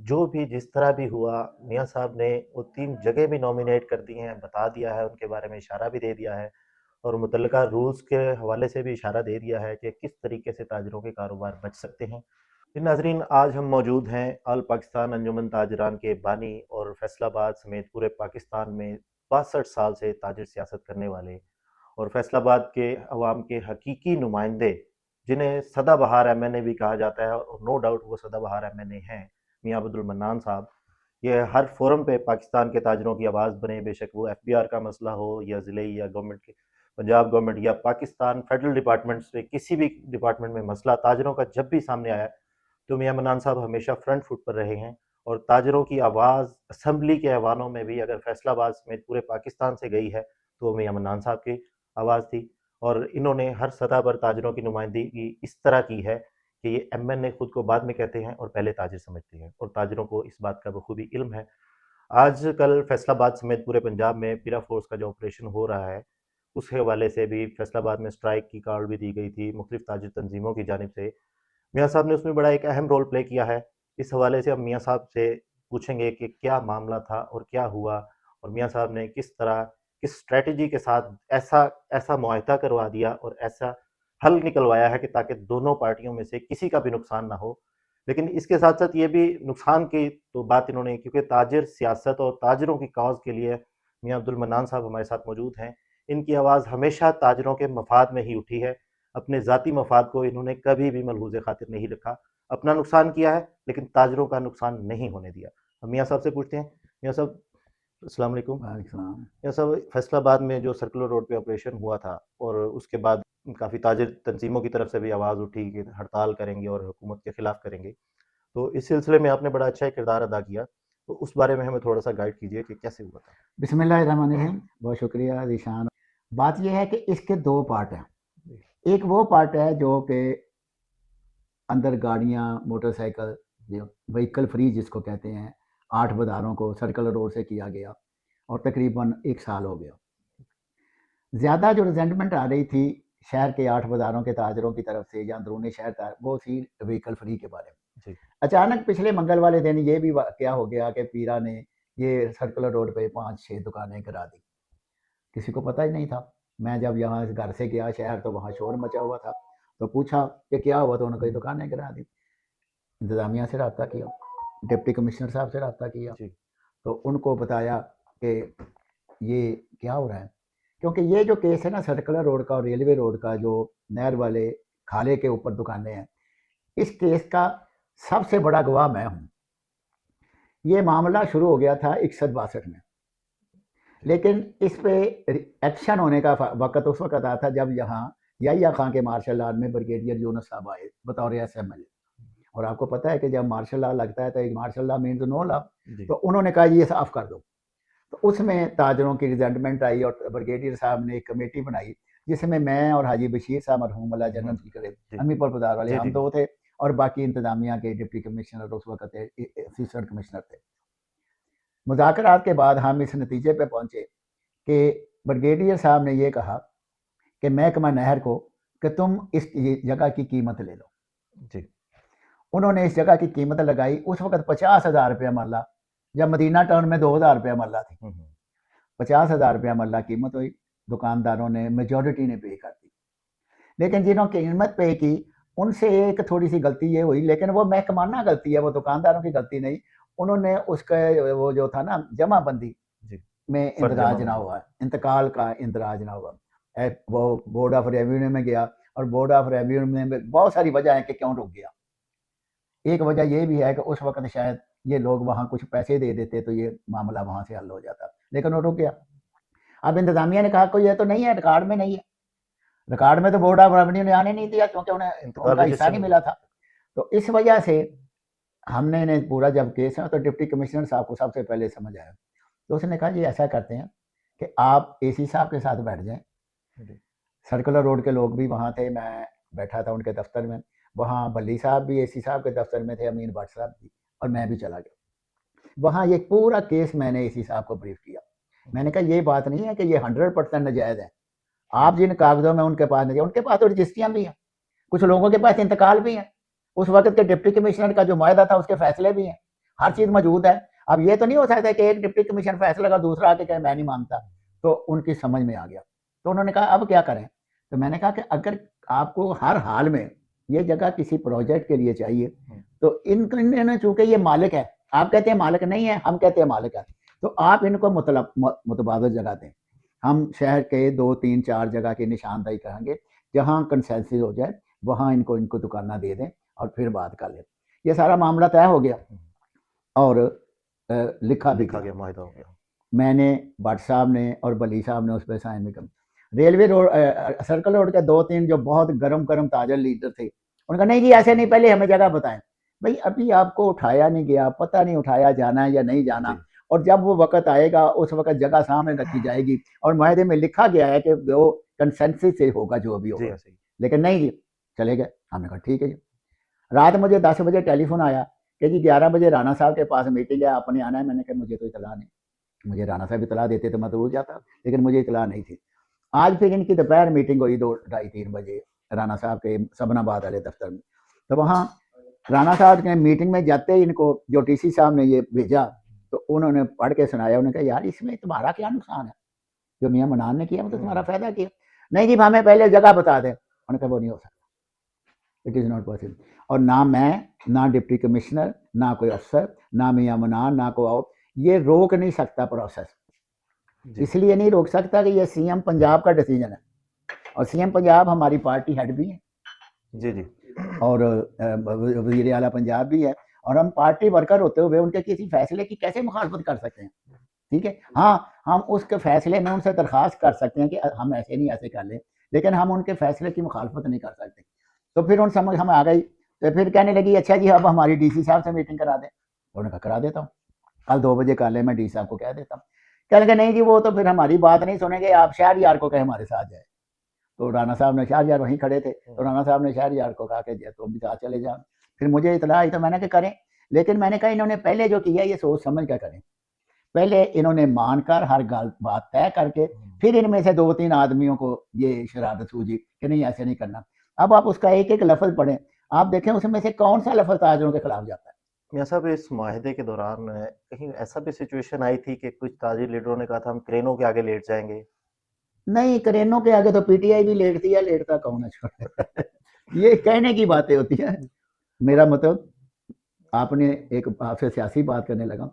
जो भी जिस तरह भी हुआ, मियाँ साहब ने वो 3 जगह भी नॉमिनेट कर दिए हैं, बता दिया है, उनके बारे में इशारा भी दे दिया है और मुतल्लिका रूल्स के हवाले से भी इशारा दे दिया है कि किस तरीके से ताजिरों के कारोबार बच सकते हैं। जी नाज़रीन, आज हम मौजूद हैं अल पाकिस्तान अंजुमन ताजिरान के बानी और फैसलाबाद समेत पूरे पाकिस्तान में 62 साल से ताजिर सियासत करने वाले और फैसलाबाद के अवाम के हकीकी नुमाइंदे, जिन्हें सदाबहार एमएनए भी कहा जाता है और नो डाउट वो सदाबहार एमएनए हैं, मियाँ अब्दुल मन्नान साहब। ये हर फोरम पे पाकिस्तान के ताजरों की आवाज़ बने, बेशक वो एफबीआर का मसला हो या ज़िले या गवर्नमेंट के पंजाब गवर्नमेंट या पाकिस्तान फेडरल डिपार्टमेंट से किसी भी डिपार्टमेंट में मसला ताजरों का जब भी सामने आया तो मियाँ मन्नान साहब हमेशा फ्रंट फुट पर रहे हैं और ताजरों की आवाज़ असम्बली के ऐवानों में भी अगर फैसलाबाद समेत पूरे पाकिस्तान से गई है तो वो मियाँ मन्नान साहब की आवाज़ थी। और इन्होंने हर सतह पर ताजरों की नुमाइंदगी इस तरह की है कि ये एमएनए खुद को बाद में कहते हैं और पहले ताजिर समझते हैं और ताजिरों को इस बात का बखूबी इल्म है। आजकल फैसलाबाद समेत पूरे पंजाब में पीरा फोर्स का जो ऑपरेशन हो रहा है उसके हवाले से भी फैसलाबाद में स्ट्राइक की कॉल भी दी गई थी मुख्तलिफ ताजिर तंजीमों की जानिब से। मियाँ साहब ने उसमें बड़ा एक अहम रोल प्ले किया है। इस हवाले से हम मियाँ साहब से पूछेंगे कि क्या मामला था और क्या हुआ और मियाँ साहब ने किस तरह किस स्ट्रेटजी के साथ ऐसा ऐसा मुआहदा करवा दिया और ऐसा हल निकलवाया है कि ताकि दोनों पार्टियों में से किसी का भी नुकसान ना हो। लेकिन इसके साथ साथ ये भी नुकसान की तो बात इन्होंने, क्योंकि ताजिर सियासत और ताजिरों की कॉज के लिए मियाँ अब्दुल मन्नान साहब हमारे साथ मौजूद हैं। इनकी आवाज़ हमेशा ताजिरों के मफाद में ही उठी है। अपने ज़ाती मफाद को इन्होंने कभी भी मलहूज़ खातिर नहीं रखा। अपना नुकसान किया है लेकिन ताजिरों का नुकसान नहीं होने दिया। हम मियाँ साहब से पूछते हैं, मियाँ साहब अस्सलाम वालेकुम। वालेकुम। मियाँ साहब, फैसलाबाद में जो सर्कुलर रोड पे ऑपरेशन हुआ था और उसके बाद काफ़ी ताजिर तंजीमों की तरफ से भी आवाज़ उठी कि हड़ताल करेंगे और हुकूमत के खिलाफ करेंगे। तो इस सिलसिले में आपने बड़ा अच्छा किरदार अदा किया, तो उस बारे में हमें थोड़ा सा गाइड कीजिए कि कैसे हुआ था। बिस्मिल्लाहिर्रहमानिर्रहीम। बहुत शुक्रिया ज़ीशान। बात यह है कि इसके दो पार्ट हैं। एक वो पार्ट है जो कि अंदर गाड़ियाँ, मोटरसाइकिल, जो व्हीकल फ्री जिसको कहते हैं, 8 बाज़ारों को सर्कुलर रोड से किया गया और तकरीबन 1 साल हो गया। ज़्यादा जो रिजेंटमेंट आ रही थी शहर के 8 बाज़ारों के ताजरों की तरफ से या अंदरूनी शहर था, वो थी व्हीकल फ्री के बारे में। जी। अचानक पिछले मंगल वाले दिन ये भी वाक़या हो गया कि पीरा ने ये सर्कुलर रोड पे 5-6 दुकानें करा दी। किसी को पता ही नहीं था। मैं जब यहाँ से घर से गया शहर तो वहाँ शोर मचा हुआ था। तो पूछा कि क्या हुआ, तो उन्होंने कही दुकानें गिरा दी। इंतज़ामिया से रब्ता किया, डिप्टी कमिश्नर साहब से रब्ता किया, जी। तो उनको बताया कि ये क्या हो रहा है। क्योंकि ये जो केस है ना सर्कुलर रोड का और रेलवे रोड का, जो नहर वाले खाले के ऊपर दुकानें हैं, इस केस का सबसे बड़ा गवाह मैं हूँ। ये मामला शुरू हो गया था 61-62 में, लेकिन इस पे एक्शन होने का वक़्त उस वक़्त आया था जब यहाँ याहिया खां के मार्शल लॉ में ब्रिगेडियर यूनुस साहब आए बतौर एसएमएल। और आपको पता है कि जब मार्शल लॉ लगता है तो एक martial law means no law. जी। तो उन्होंने कहा ये साफ कर दो। तो उसमें ताजरों की रिजेंटमेंट आई और ब्रिगेडियर साहब ने एक कमेटी बनाई जिसमें मैं और हाजी बशीर साहब मरहूम अल्लाह जन्नत की करे जी। अमीपुर बाजार वाले जी। हम जी। दो थे और बाकी इंतजामिया के डिप्टी कमिश्नर उस वक्त असिस्टेंट कमिश्नर थे। मुज़ाकरात के बाद हम इस नतीजे पे पहुंचे कि ब्रिगेडियर साहब ने ये कहा कि महकमा नहर को कि तुम इस जगह की कीमत ले लो। जी। उन्होंने इस जगह की कीमत लगाई उस वक्त 50,000 रुपया मरला, जब मदीना टाउन में 2,000 रुपया मरला थी। 50,000 रुपया मरला कीमत हुई। दुकानदारों ने मेजॉरिटी ने पे कर दी, लेकिन जिन्होंने कीमत पे की उनसे एक थोड़ी सी गलती ये हुई, लेकिन वो महकमाना गलती है, वो दुकानदारों की गलती नहीं। उन्होंने उसका वो जो था ना जमाबंदी जी। में फर्ज इंदराज ना जमाबंदी। हुआ, इंतकाल का इंदराज ना हुआ। वो बोर्ड ऑफ रेवेन्यू में गया और बोर्ड ऑफ रेवेन्यू में बहुत सारी वजह है कि क्यों रुक गया। एक वजह ये भी है कि उस वक्त शायद ये लोग वहाँ कुछ पैसे दे देते तो ये मामला वहाँ से हल हो जाता, लेकिन वो रुक गया। अब इंतजामिया ने कहा कोई ये तो नहीं है, रिकॉर्ड में नहीं है। रिकॉर्ड में तो बोर्ड ऑफ रेवेन्यू ने आने नहीं दिया क्योंकि उन्हें इंतकाल उनका हिस्सा रजिस्टर नहीं में। मिला था। तो इस वजह से हमने ने पूरा जब केस है तो डिप्टी कमिश्नर साहब को सबसे पहले समझ आया। तो उसने कहा जी ऐसा करते हैं कि आप एसी साहब के साथ बैठ जाएं। जी। सर्कुलर रोड के लोग भी वहाँ थे, मैं बैठा था उनके दफ्तर में। वहाँ बल्ली साहब भी एसी साहब के दफ्तर में थे, अमीन भट्ट साहब भी, और मैं भी चला गया वहाँ। ये पूरा केस मैंने एसी साहब को ब्रीफ किया। मैंने कहा ये बात नहीं है कि ये 100% नाजायज़ है। आप जिन कागजों में उनके पास नहीं, उनके पास तो रजिस्ट्रियाँ भी हैं, कुछ लोगों के पास इंतकाल भी है, उस वक्त के डिप्टी कमिश्नर का जो मुआहदा था उसके फैसले भी हैं। हर चीज़ मौजूद है। अब ये तो नहीं हो सकता कि एक डिप्टी कमिश्नर फैसला का दूसरा आके कहे मैं नहीं मानता। तो उनकी समझ में आ गया, तो उन्होंने कहा अब क्या करें। तो मैंने कहा कि अगर आपको हर हाल में ये जगह किसी प्रोजेक्ट के लिए चाहिए, तो इन्होंने चूंकि ये मालिक है, आप कहते हैं मालिक नहीं है, हम कहते हैं मालिक है, तो आप इनको मुतबादल जगह दें। हम शहर के 2 3 4 जगह की निशानदाही करेंगे, जहाँ कंसेंसस हो जाए वहाँ इनको दुकाना दे दें और फिर बात कर लें। ये सारा मामला तय हो गया और लिखा गया, माहिदा हो गया। मैंने भट्ट साहब ने और बली साहब ने उस पर साइन भी कर। रेलवे रोड सर्कल रोड के 2 3 जो बहुत गर्म ताजर लीडर थे, उनका नहीं जी ऐसे नहीं, पहले हमें जगह बताएं। भाई अभी आपको उठाया नहीं गया, पता नहीं उठाया जाना है या नहीं जाना, और जब वो वक्त आएगा उस वक्त जगह सामने रखी जाएगी और माहदे में लिखा गया है कि वो कंसेंसस से होगा जो भी होगा। लेकिन नहीं जी, चले गए। हमने कहा ठीक है जी। रात मुझे 10 बजे टेलीफोन आया कि जी 11 बजे राणा साहब के पास मीटिंग है, आपने आना है। मैंने कहा मुझे तो इतला नहीं, मुझे राणा साहब इतला देते तो मैं जरूर जाता, लेकिन मुझे इतला नहीं थी। आज फिर इनकी दोपहर मीटिंग हुई 2 ढाई 3 बजे राणा साहब के सबनाबाद वाले दफ्तर में। तो वहाँ राणा साहब के मीटिंग में जाते ही इनको जो टीसी साहब ने ये भेजा, तो उन्होंने पढ़ के सुनाया। उन्होंने कहा यार इसमें तुम्हारा क्या नुकसान है, जो मियाँ मनान ने किया वो तो तुम्हारा फायदा किया। नहीं जी हमें पहले जगह बता दें। उन्होंने कहा वो नहीं हो सकता, इट इज़ नॉट पॉसिबल। और ना मैं, ना डिप्टी कमिश्नर, ना कोई अफसर, ना मियाँ मनान, ना कोई, ये रोक नहीं सकता प्रोसेस। इसलिए नहीं रोक सकता कि ये सीएम पंजाब का डिसीजन है, और सीएम पंजाब हमारी पार्टी हेड भी है जी जी, और वज़ीर आला पंजाब भी है, और हम पार्टी वर्कर होते हुए उनके किसी फैसले की कैसे मुखालफत कर सकते हैं। ठीक है, हाँ हम उसके फैसले में उनसे दरख्वास्त कर सकते हैं कि हम ऐसे नहीं ऐसे कर लें, लेकिन हम उनके फैसले की मुखालफत नहीं कर सकते। तो फिर उन समझ हम आ गई। तो फिर कहने लगी अच्छा जी अब हमारी डीसी साहब से मीटिंग करा दें। उन्होंने कहा करा देता हूँ, कल 2 बजे कर ले, मैं डी साहब को कह देता हूँ। कहने लगे नहीं जी वो तो फिर हमारी बात नहीं सुनेंगे, आप शहरयार को कहे हमारे साथ जाए। तो राणा साहब ने, शहरयार वहीं खड़े थे, तो राणा साहब ने शहरयार को कहा कि तुम भी साथ चले जाओ। फिर मुझे इतला आई तो मैंने कहा करें, लेकिन मैंने कहा इन्होंने पहले जो किया ये सोच समझ कर करें। पहले इन्होंने मानकर हर बात तय करके फिर इनमें से 2 3 आदमियों को ये शरारत सूझी कि नहीं ऐसे नहीं करना। अब आप उसका एक एक लफ्ज पढ़ें, आप देखें उसमें से कौन सा लफ्ज ताजरों के खिलाफ जाता है। मियाँ साहब इस माहिदे के दौरान कहीं ऐसा भी सिचुएशन आई थी कि कुछ ताजिर लीडरों ने कहा था हम क्रेनों के आगे लेट जाएंगे? नहीं, क्रेनों के आगे तो पीटीआई भी लेटती है, लेटता कौन है छोटे ये कहने की बातें होती है। मेरा मतलब आपने एक आपसे सियासी बात करने लगा,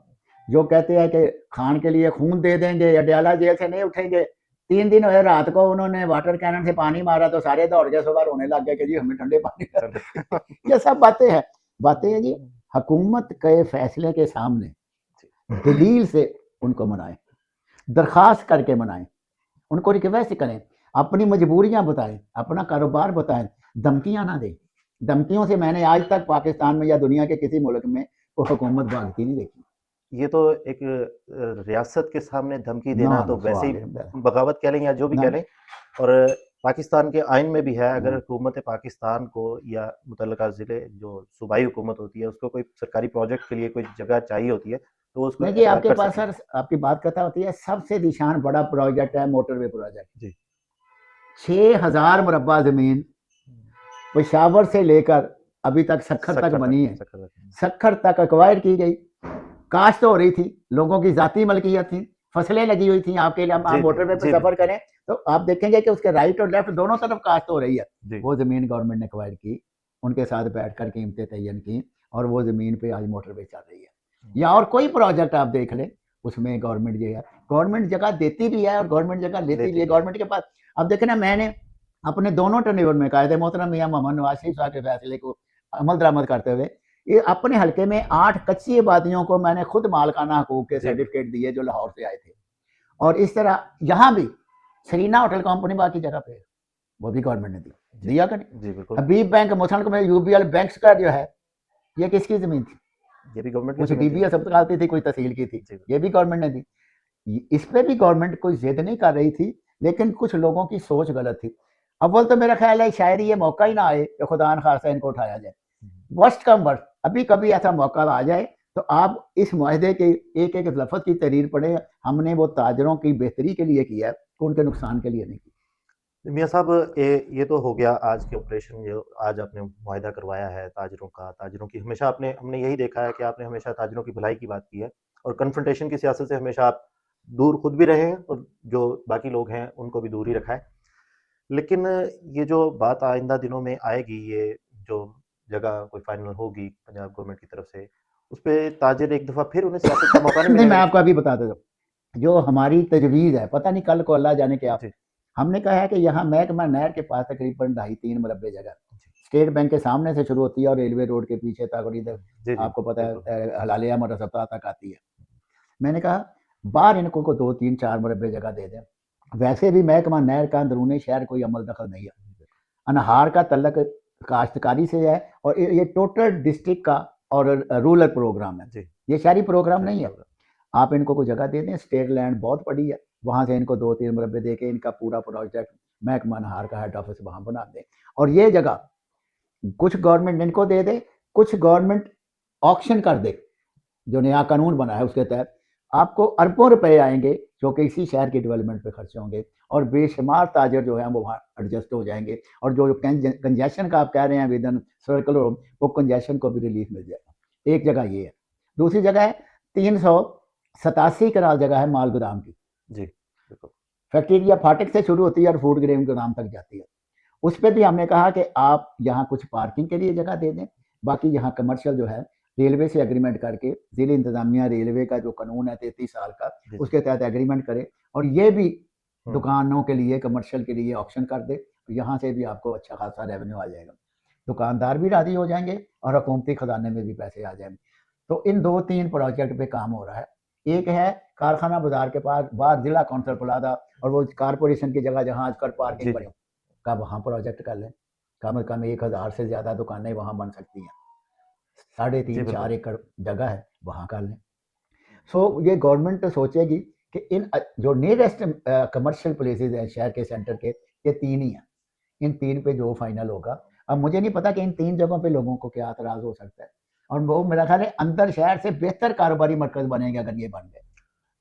जो कहते हैं कि खान के लिए खून दे देंगे, अडयाला जेल से नहीं उठेंगे। 3 दिन हुए रात को उन्होंने वाटर कैनन से पानी मारा तो सारे दौड़ के सुबह रोने लग गए कि जी हमें ठंडे पानी ये सब बातें हैं, बातें हैं जी। हुकूमत के फैसले के सामने दलील से उनको मनाएं, दरखास्त करके मनाएं, उनको रिक्वेस्ट करें, अपनी मजबूरियां बताएं, अपना कारोबार बताएं, धमकियां ना दें। धमकियों से मैंने आज तक पाकिस्तान में या दुनिया के किसी मुल्क में कोई हुकूमत भागती नहीं देखी। ये तो एक रियासत के सामने धमकी देना ना तो ना वैसे ही सवाल है, बगावत कह लें या जो भी ना कह लें, और पाकिस्तान के आइन में भी है अगर हाँ। हुकूमत पाकिस्तान को या मुतल्लिका ज़िले जो सूबाई हुकूमत होती है उसको कोई सरकारी प्रोजेक्ट के लिए कोई जगह चाहिए होती है तो उसको नहीं जी एक्वायर आपके कर पास सकती सर आपकी बात करता होती है, सबसे निशान बड़ा प्रोजेक्ट है मोटरवे प्रोजेक्ट जी। 6000 मुरब्बा जमीन पेशावर से लेकर अभी तक सखर तक बनी है, सखर तक एक्वायर की गई, काश्त हो रही थी, लोगों की जाती मलकियत थी, फसलें लगी हुई थी। आपके लिए आप मोटरवे पे सफर करें तो आप देखेंगे कि उसके राइट और लेफ्ट दोनों तरफ काश्त हो रही है। वो जमीन गवर्नमेंट ने एक्वायर की, उनके साथ बैठकर कीमतें तयन की और वो जमीन पे आज मोटरवे चल रही है। या और कोई प्रोजेक्ट आप देख लें उसमें गवर्नमेंट जो है, गवर्नमेंट जगह देती भी है और गवर्नमेंट जगह लेती भी है। गवर्नमेंट के पास अब देखें ना, मैंने अपने दोनों टर्नओवर में कायदे मोहतरम मियां मोहम्मद नवाज शरीफ साहब के फैसले को अमल दरामद करते हुए ये अपने हल्के में 8 कच्ची आबादियों को मैंने खुद मालकाना हकूक के सर्टिफिकेट दिए जो लाहौर से आए थे। और इस तरह यहाँ भी सरीना होटल कंपनी बाकी जगह पे वो भी गवर्नमेंट ने दिया कर। हबीब बैंक मुसलमान में यूबीएल बैंक का जो है ये किसकी जमीन थी? ये भी गवर्नमेंट, कुछ डीबीएस अस्पताल थी, कोई तहसील की थी, ये भी गवर्नमेंट ने दी। इस पे भी गवर्नमेंट कोई जिद नहीं कर रही थी, लेकिन कुछ लोगों की सोच गलत थी। अव्वल तो मेरा ख्याल है शायद ये मौका ही ना आए कि खुदा न खासा इनको उठाया जाए। वर्स्ट कम वर्स्ट अभी कभी ऐसा मौका आ जाए तो आप इस मुआहदे के एक एक लफ्ज की तहरीर पढ़े। हमने वो ताजरों की बेहतरी के लिए किया है, उनके नुकसान के लिए नहीं किया। मियाँ साहब, ये तो हो गया आज के ऑपरेशन, जो आज आपने मुआहिदा करवाया है ताजिरों का। ताजिरों की हमेशा हमने यही देखा है कि आपने हमेशा ताजिरों की भलाई की बात की है और कन्फ्रंटेशन की सियासत से हमेशा आप दूर खुद भी रहे हैं और जो बाकी लोग हैं उनको भी दूर ही रखा है। लेकिन ये जो बात आइंदा दिनों में आएगी, ये जो जगह कोई फाइनल होगी पंजाब गवर्नमेंट की तरफ से, उस पे ताजिर एक दफ़ा फिर उन्हें सियासत का मौका नहीं नहीं, मिलेगा मैं आपको जिस। अभी बताता हूँ। जो हमारी तजवीज़ है, पता नहीं कल को अल्लाह जाने क्या, जी, हमने कहा है कि यहाँ महकमा नहर के पास तकरीबन 2.5-3 मुरब्बे जगह, जी। स्टेट बैंक के सामने से शुरू होती है और रेलवे रोड के पीछे तक और इधर जी, जी, आपको पता बिल्कुल। है हलालिया मदरसा तक आती है। मैंने कहा बाहर इनको को 2-3-4 मुरब्बे जगह दे दें। वैसे भी महकमा नहर का अंदरूनी शहर कोई अमल दखल नहीं है। अनहार का तल्लक काश्तकारी से है और ये टोटल डिस्ट्रिक्ट का और रूरल प्रोग्राम है, जी, ये शहरी प्रोग्राम शहरी नहीं है। प्रोग्राम। आप इनको कोई जगह दे दें, स्टेट लैंड बहुत बड़ी है, वहाँ से इनको 2-3 मुरब्बे दे के इनका पूरा प्रोजेक्ट महकमा अनहार का हेड ऑफिस वहाँ बना दें और ये जगह कुछ गवर्नमेंट इनको दे दे, कुछ गवर्नमेंट ऑक्शन कर दे। जो नया कानून बना है उसके तहत आपको अरबों रुपए आएंगे जो कि इसी शहर की डेवलपमेंट पे खर्च होंगे और बेशुमार ताजर जो है वो वहाँ एडजस्ट हो जाएंगे और जो कंजेशन का आप कह रहे हैं विद इन सर्कल वो कंजेशन को भी रिलीफ मिल जाएगा। एक जगह ये है। दूसरी जगह है 387 कनाल जगह है माल गोदाम की। जी, बिल्कुल। फैक्ट्री या फाटक से शुरू होती है और फूड ग्रेन गोदाम तक जाती है। उस पर भी हमने कहा कि आप यहाँ कुछ पार्किंग के लिए जगह दे दें, बाकी यहाँ कमर्शियल जो है रेलवे से एग्रीमेंट करके जिले इंतजामिया रेलवे का जो कानून है 33 साल का जी, जी। उसके तहत एग्रीमेंट करे और ये भी हुँ। दुकानों के लिए कमर्शियल के लिए ऑप्शन कर दे। यहाँ से भी आपको अच्छा खासा रेवेन्यू आ जाएगा, दुकानदार भी राजी हो जाएंगे और हुकूमती खजाने में भी पैसे आ जाएंगे। तो इन 2-3 प्रोजेक्ट पे काम हो रहा है। एक है कारखाना बाजार के पास बाहर जिला काउंसिल प्लाजा और वो कारपोरेशन की जगह जहाँ आजकल जी, पार्किंग बनी जी। का वहाँ प्रोजेक्ट कर लें। कम से कम 1000 से ज़्यादा दुकानें वहाँ बन सकती हैं। साढ़े जी, तीन बिल्कुल। चार एकड़ जगह है, वहाँ कर लें। सो ये गवर्नमेंट तो सोचेगी कि इन जो नियरेस्ट कमर्शियल प्लेसेस हैं शहर के सेंटर के, ये 3 ही हैं। इन 3 पे जो फाइनल होगा, अब मुझे नहीं पता कि इन 3 जगहों पे लोगों को क्या एतराज़ हो सकता है और वो मेरा ख्याल है अंदर शहर से बेहतर कारोबारी मरकज़ बनेंगे अगर ये बन गए।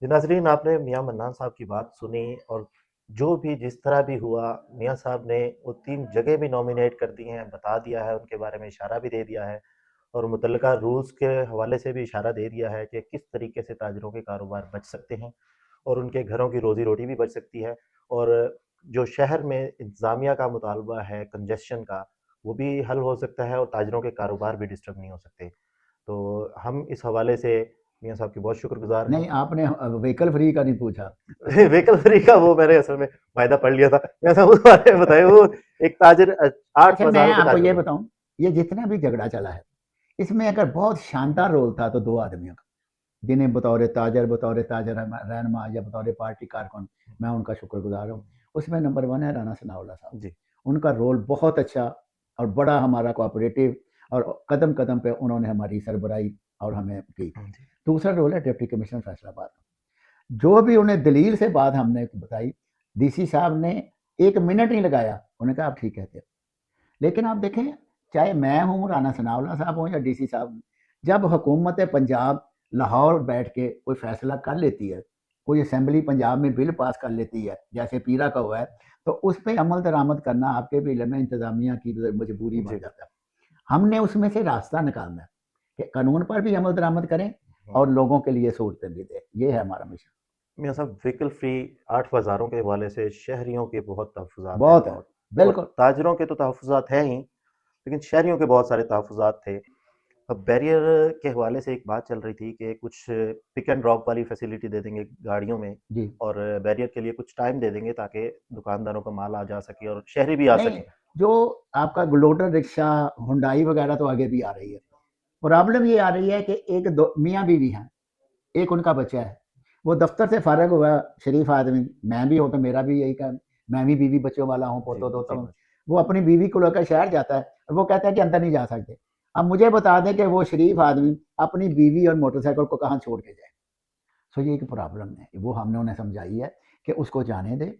जी, नाज़रीन, आपने मियाँ मन्नान साहब की बात सुनी और जो भी जिस तरह भी हुआ, मियाँ साहब ने वो 3 जगह भी नॉमिनेट कर दी हैं, बता दिया है, उनके बारे में इशारा भी दे दिया है और मुतल्लिका रूल्स के हवाले से भी इशारा दे दिया है कि किस तरीके से ताजिरों के कारोबार बच सकते हैं और उनके घरों की रोज़ी-रोटी भी बच सकती है और जो शहर में इंतज़ामिया का मुतालबा है कंजेशन का, वो भी हल हो सकता है और ताजिरों के कारोबार भी डिस्टर्ब नहीं हो सकते। तो हम इस हवाले से मियाँ साहब के बहुत शुक्रगुज़ार हैं। नहीं, आपने व्हीकल फ्री का नहीं पूछा। व्हीकल फ्री का वो मैंने असल में वायदा पढ़ लिया था। मैं सब उस बारे में बताया, वो एक ताजिर 8 अच्छा मैं बाज़ारों के आपको ताजिरों ये में। बताऊँ, ये जितना भी झगड़ा चला है, इसमें अगर बहुत शानदार रोल था तो 2 आदमियों का। जिन्हें बतौर ताजर रहनुमा या बतौर पार्टी कारकुन मैं उनका शुक्रगुजार हूँ। उसमें नंबर 1 है राना सनाउल्लाह साहब। जी, उनका रोल बहुत अच्छा और बड़ा हमारा कोऑपरेटिव और कदम-कदम पे उन्होंने हमारी सरबराही और हमें की। जी, दूसरा रोल है डिप्टी कमिश्नर फैसलाबाद। जो भी उन्हें दलील से बात हमने बताई, डीसी साहब ने 1 मिनट नहीं लगाया, उन्होंने कहा आप ठीक कहते हो। लेकिन आप देखें, चाहे मैं हूँ, राना सनाउल्लाह साहब हों या डीसी साहब, जब हुकूमत पंजाब लाहौर बैठ के कोई फैसला कर लेती है, कोई असेंबली पंजाब में बिल पास कर लेती है, जैसे पीरा का हुआ है, तो उस पे अमल दरामद करना आपके भी इल्म में इंतज़ामिया की मजबूरी जी, बन बिल्कुल। जाता है। हमने उसमें से रास्ता निकालना है कि कानून पर भी अमल दरामद करें हुँ। और लोगों के लिए सहूलतें भी दें। ये है हमारा मिशन। मियाँ साहब, व्हीकल फ्री 8 बाज़ारों के हवाले से शहरियों के बहुत तहफ़्फ़ुज़ात हैं बहुत है, और बिल्कुल। ताजिरों के तो तहफ़्फ़ुज़ात हैं ही, लेकिन शहरियों के बहुत सारे तहफ़्फ़ुज़ात थे। अब बैरियर के हवाले से एक बात चल रही थी कि कुछ पिक एंड ड्रॉप वाली फैसिलिटी दे देंगे गाड़ियों में जी। और बैरियर के लिए कुछ टाइम दे देंगे ताकि दुकानदारों का माल आ जा सके और शहरी भी आ नहीं, सकें। जो आपका ग्लोडर रिक्शा, हुंडई वगैरह तो आगे भी आ रही है। प्रॉब्लम ये आ रही है कि एक दो मियाँ बीवी हैं, एक उनका बच्चा है। वो दफ्तर से फारग हुआ, शरीफ आदमी, मैं भी हूँ तो मेरा भी यही काम, मैं भी बीवी बच्चों वाला हूँ, जी, पोतो-दोता जी, हूँ। बात। वो अपनी बीवी को लेकर शहर जाता है और वो कहता है कि अंदर नहीं जा सकते। अब मुझे बता दें कि वो शरीफ आदमी अपनी बीवी और मोटरसाइकिल को कहाँ छोड़ के जाए। सो ये एक प्रॉब्लम है, वो हमने उन्हें समझाई है कि उसको जाने दे।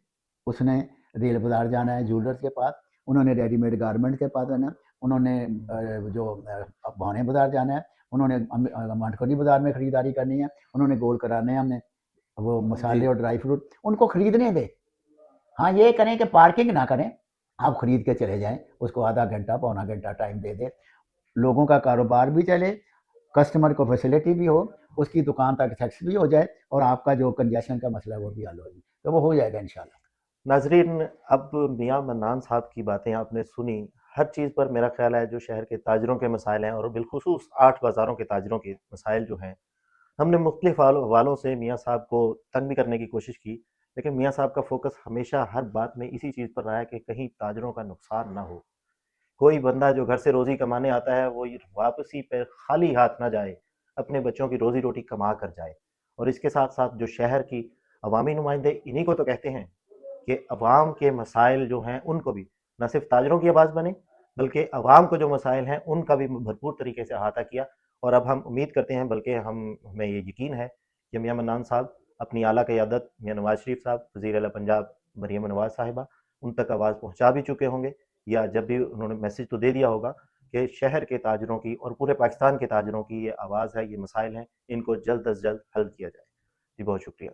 उसने रेल बाज़ार जाना है ज्वेलर्स के पास, उन्होंने रेडीमेड गारमेंट के पास जाना है, उन्होंने भवानी बाज़ार जाना है, उन्होंने मांडकोनी बाज़ार में खरीदारी करनी है, उन्होंने गोल कराने हैं हमने, वो जी, मसाले और ड्राई फ्रूट, उनको खरीदने दें। हाँ, ये करें कि पार्किंग ना करें, आप खरीद के चले जाएँ, उसको आधा घंटा, पौना घंटा टाइम दे दें। लोगों का कारोबार भी चले, कस्टमर को फैसिलिटी भी हो, उसकी दुकान तक एक्सेस भी हो जाए और आपका जो कंजेशन का मसला है वो भी हल हो जाए। तो वो हो जाएगा इंशाल्लाह। नाजरीन, अब मियाँ मन्नान साहब की बातें आपने सुनी। हर चीज़ पर मेरा ख्याल है जो शहर के ताजरों के मसाइल हैं और बिलखुसूस 8 बाज़ारों के ताजरों के मसाइल जो हैं, हमने मुख्तलिफ हवालों से मियाँ साहब को तंग भी करने की कोशिश की, लेकिन मियाँ साहब का फोकस हमेशा हर बात में इसी चीज़ पर रहा है कि कहीं ताजरों का नुकसान ना हो। कोई बंदा जो घर से रोज़ी कमाने आता है वो ये वापसी पे खाली हाथ ना जाए, अपने बच्चों की रोज़ी रोटी कमा कर जाए। और इसके साथ साथ जो शहर की अवामी नुमाइंदे इन्हीं को तो कहते हैं कि अवाम के मसाइल जो हैं उनको भी न सिर्फ ताजरों की आवाज़ बने, बल्कि अवाम को जो मसाइल हैं उनका भी भरपूर तरीके से अहाता किया। और अब हम उम्मीद करते हैं, बल्कि हमें ये यकीन है कि मियाँ मन्नान साहब अपनी आला क़यादत मियाँ नवाज़ शरीफ साहब, वज़ीर आला पंजाब मरीम नवाज़ साहिबा, उन तक आवाज़ पहुँचा भी चुके होंगे, या जब भी उन्होंने मैसेज तो दे दिया होगा कि शहर के ताजरों की और पूरे पाकिस्तान के ताजरों की ये आवाज़ है, ये मसाइल हैं, इनको जल्द अज़ जल्द हल किया जाए। जी, बहुत शुक्रिया।